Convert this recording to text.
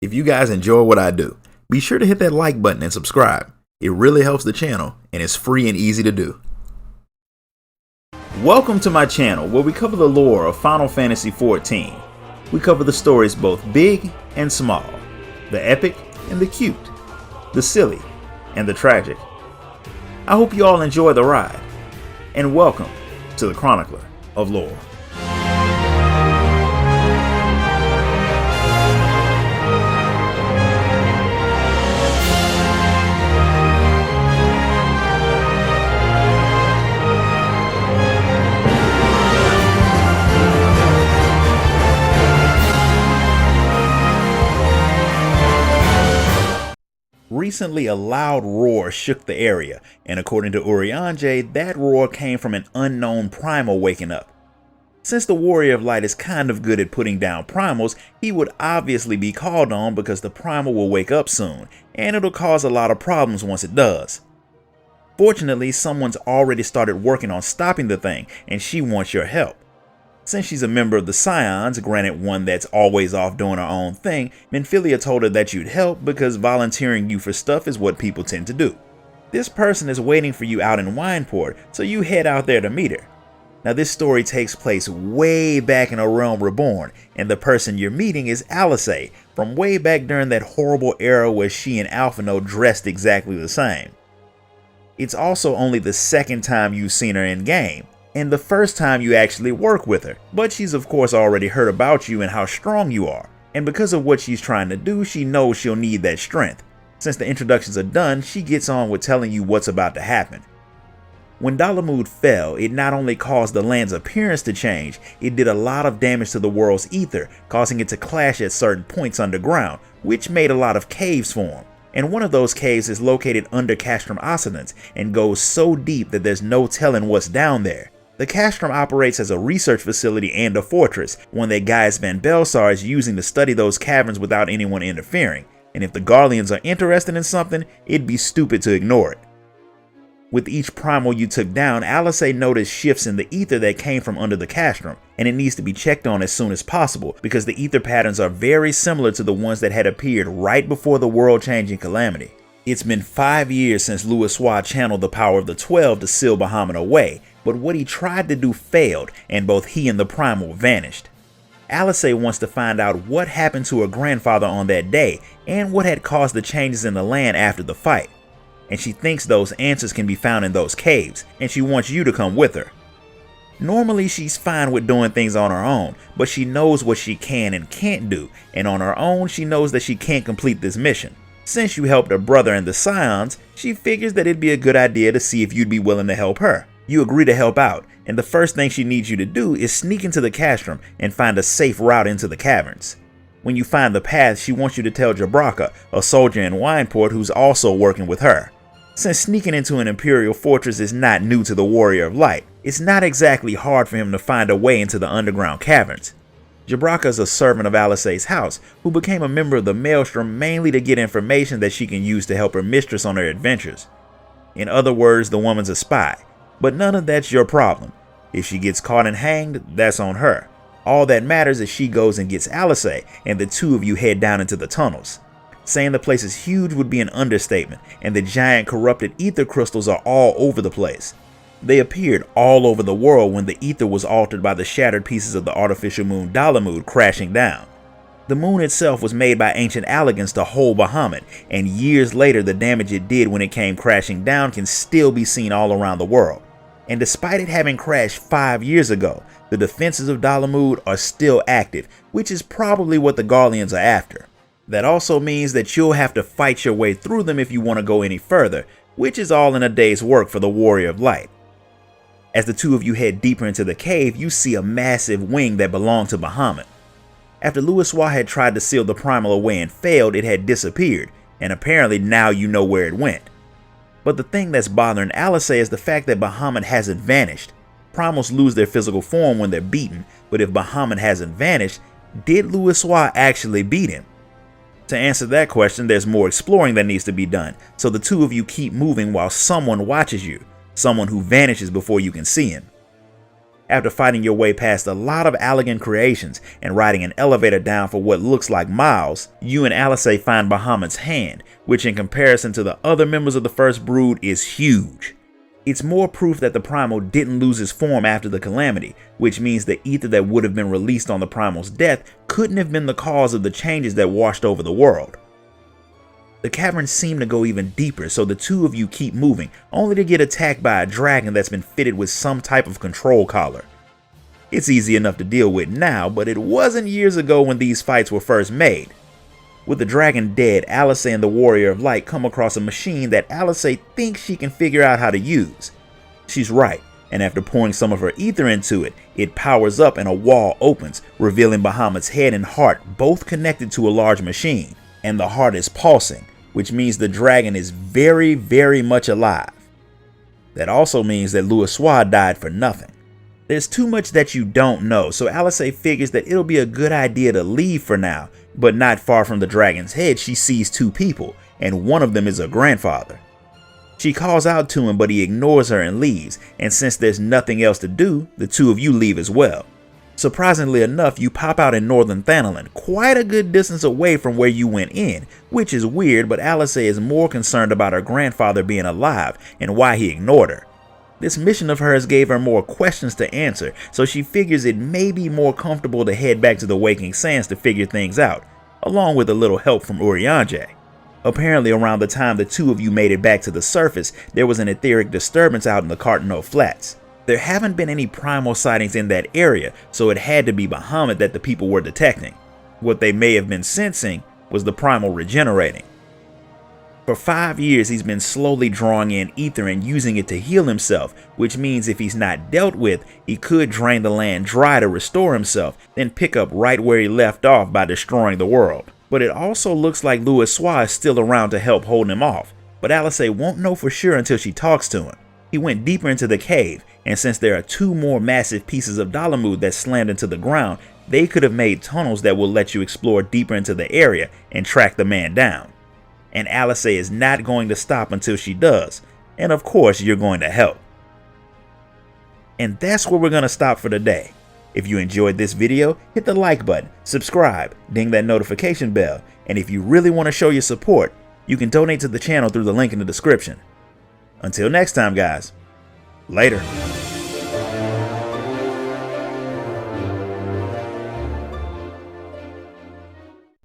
If you guys enjoy what I do, be sure to hit that like button and subscribe. It really helps the channel and it's free and easy to do. Welcome to my channel where we cover the lore of Final Fantasy XIV. We cover the stories both big and small, the epic and the cute, the silly and the tragic. I hope you all enjoy the ride, and welcome to the Chronicler of Lore. Recently, a loud roar shook the area, and according to Urianger, that roar came from an unknown primal waking up. Since the Warrior of Light is kind of good at putting down primals, he would obviously be called on because the primal will wake up soon, and it'll cause a lot of problems once it does. Fortunately, someone's already started working on stopping the thing, and she wants your help. Since she's a member of the Scions, granted one that's always off doing her own thing, Minfilia told her that you'd help because volunteering you for stuff is what people tend to do. This person is waiting for you out in Wineport, so you head out there to meet her. Now this story takes place way back in A Realm Reborn, and the person you're meeting is Alice, from way back during that horrible era where she and Alphinaud dressed exactly the same. It's also only the second time you've seen her in game, and the first time you actually work with her, but she's of course already heard about you and how strong you are, and because of what she's trying to do, she knows she'll need that strength. Since the introductions are done, she gets on with telling you what's about to happen. When Dalamud fell, it not only caused the land's appearance to change, it did a lot of damage to the world's ether, causing it to clash at certain points underground, which made a lot of caves form. And one of those caves is located under Castrum Occidens and goes so deep that there's no telling what's down there. The Castrum operates as a research facility and a fortress, one that Gaius Van Belsar is using to study those caverns without anyone interfering, and if the Garleans are interested in something, it'd be stupid to ignore it. With each primal you took down, Alice noticed shifts in the ether that came from under the Castrum, and it needs to be checked on as soon as possible because the ether patterns are very similar to the ones that had appeared right before the world-changing calamity. It's been 5 years since Louisoix channeled the power of the 12 to seal Bahamut away, but what he tried to do failed, and both he and the primal vanished. Alice wants to find out what happened to her grandfather on that day, and what had caused the changes in the land after the fight. And she thinks those answers can be found in those caves, and she wants you to come with her. Normally she's fine with doing things on her own, but she knows what she can and can't do, and on her own she knows that she can't complete this mission. Since you helped her brother and the Scions, she figures that it'd be a good idea to see if you'd be willing to help her. You agree to help out, and the first thing she needs you to do is sneak into the Castrum and find a safe route into the caverns. When you find the path, she wants you to tell Jabraka, a soldier in Wineport who's also working with her. Since sneaking into an Imperial fortress is not new to the Warrior of Light, it's not exactly hard for him to find a way into the underground caverns. Jabraka is a servant of Alice's house, who became a member of the Maelstrom mainly to get information that she can use to help her mistress on her adventures. In other words, the woman's a spy, but none of that's your problem. If she gets caught and hanged, that's on her. All that matters is she goes and gets Alice, and the two of you head down into the tunnels. Saying the place is huge would be an understatement, and the giant corrupted ether crystals are all over the place. They appeared all over the world when the ether was altered by the shattered pieces of the artificial moon Dalamud crashing down. The moon itself was made by ancient Allagans to hold Bahamut, and years later the damage it did when it came crashing down can still be seen all around the world. And despite it having crashed 5 years ago, the defenses of Dalamud are still active, which is probably what the Garleans are after. That also means that you'll have to fight your way through them if you want to go any further, which is all in a day's work for the Warrior of Light. As the two of you head deeper into the cave, you see a massive wing that belonged to Bahamut. After Louisoix had tried to seal the primal away and failed, it had disappeared, and apparently now you know where it went. But the thing that's bothering Alice is the fact that Bahamut hasn't vanished. Primals lose their physical form when they're beaten, but if Bahamut hasn't vanished, did Louisoix actually beat him? To answer that question, there's more exploring that needs to be done, so the two of you keep moving while someone watches you, someone who vanishes before you can see him. after fighting your way past a lot of Allegan creations and riding an elevator down for what looks like miles, you and Alisaie find Bahamut's hand, which in comparison to the other members of the First Brood is huge. It's more proof that the Primal didn't lose his form after the calamity, which means the ether that would have been released on the Primal's death couldn't have been the cause of the changes that washed over the world. The caverns seem to go even deeper, so the two of you keep moving, only to get attacked by a dragon that's been fitted with some type of control collar. It's easy enough to deal with now, but it wasn't years ago when these fights were first made. With the dragon dead, Alisaie and the Warrior of Light come across a machine that Alisaie thinks she can figure out how to use. She's right, and after pouring some of her ether into it, it powers up and a wall opens, revealing Bahamut's head and heart both connected to a large machine, and the heart is pulsing, which means the dragon is very, very much alive. That also means that Louisoix died for nothing. There's too much that you don't know, so Alisaie figures that it'll be a good idea to leave for now, but not far from the dragon's head she sees two people, and one of them is her grandfather. She calls out to him, but he ignores her and leaves, and since there's nothing else to do, the two of you leave as well. Surprisingly enough, you pop out in northern Thanalan, quite a good distance away from where you went in, which is weird, but Alisaie is more concerned about her grandfather being alive and why he ignored her. This mission of hers gave her more questions to answer, so she figures it may be more comfortable to head back to the Waking Sands to figure things out, along with a little help from Urianger. Apparently around the time the two of you made it back to the surface, there was an etheric disturbance out in the Cartano Flats. There haven't been any primal sightings in that area, so it had to be Bahamut that the people were detecting. What they may have been sensing was the primal regenerating. For 5 years he's been slowly drawing in ether and using it to heal himself, which means if he's not dealt with, he could drain the land dry to restore himself, then pick up right where he left off by destroying the world. But it also looks like Louisoix is still around to help hold him off, but Alisaie won't know for sure until she talks to him. He went deeper into the cave, and since there are 2 more massive pieces of Dalamud that slammed into the ground, they could have made tunnels that will let you explore deeper into the area and track the man down. And Alisaie is not going to stop until she does, and of course you're going to help. And that's where we're going to stop for today. If you enjoyed this video, hit the like button, subscribe, ding that notification bell, and if you really want to show your support, you can donate to the channel through the link in the description. Until next time guys, later.